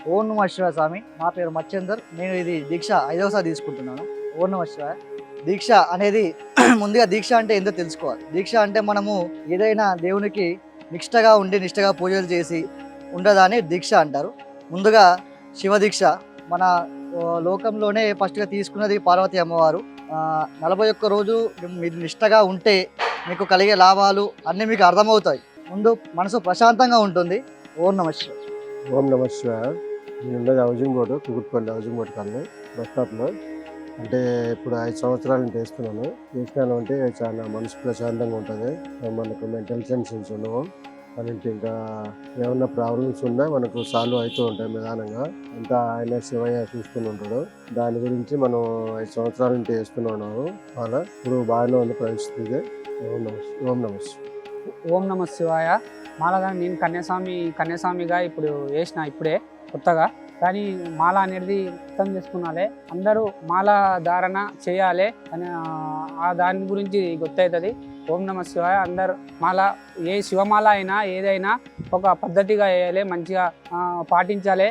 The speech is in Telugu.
ఓం నమః శివాయ స్వామి. నా పేరు మచ్చేందర్. నేను ఇది దీక్ష 5వసారి తీసుకుంటున్నాను. ఓం నమః శివాయ. దీక్ష అనేది ముందుగా దీక్ష అంటే ఏందో తెలుసుకోవాలి. దీక్ష అంటే మనము ఏదైనా దేవునికి నిష్టగా ఉండి, నిష్టగా పూజలు చేసి ఉండదాన్ని దీక్ష అంటారు. ముందుగా శివ దీక్ష మన లోకంలోనే ఫస్ట్‌గా తీసుకున్నది పార్వతీ అమ్మవారు. 41 రోజు మీరు నిష్టగా ఉంటే మీకు కలిగే లాభాలు అన్నీ మీకు అర్థమవుతాయి. ముందు మనసు ప్రశాంతంగా ఉంటుంది. ఓం నమః శివాయ. ఓం నమ శివాయ. నేను ఉండేది housing board, Kukatpally housing board colony bus స్టాప్లో. అంటే ఇప్పుడు 5 సంవత్సరాల నుంచి చేసినాను అంటే చాలా మనసు ప్రశాంతంగా ఉంటుంది. మనకు మెంటల్ టెన్షన్స్ ఉండవు. మనకి ఇంకా ఏమన్నా ప్రాబ్లమ్స్ ఉన్నా మనకు సాల్వ్ అవుతూ ఉంటాయి నిదానంగా. అంతా ఆయన శివయ్య చూస్తూనే ఉంటాడు. దాని గురించి మనం 5 సంవత్సరాల నుంచి చేస్తున్నాము. అలా ఇప్పుడు బాగానే ఉంది పరిస్థితి. ఓం నమ ఓం నమ శివాయ. ఓం నమ శివాయ. మాల నేను కన్యాస్వామిగా ఇప్పుడు వేసిన ఇప్పుడే కొత్తగా. కానీ మాల అనేది అర్థం చేసుకున్నాలే, అందరూ మాల ధారణ చేయాలి అని దాని గురించి గుర్తవుతుంది. ఓం నమ శివాయ. అందరు మాల శివమాల అయినా ఏదైనా ఒక పద్ధతిగా వేయాలి, మంచిగా పాటించాలి.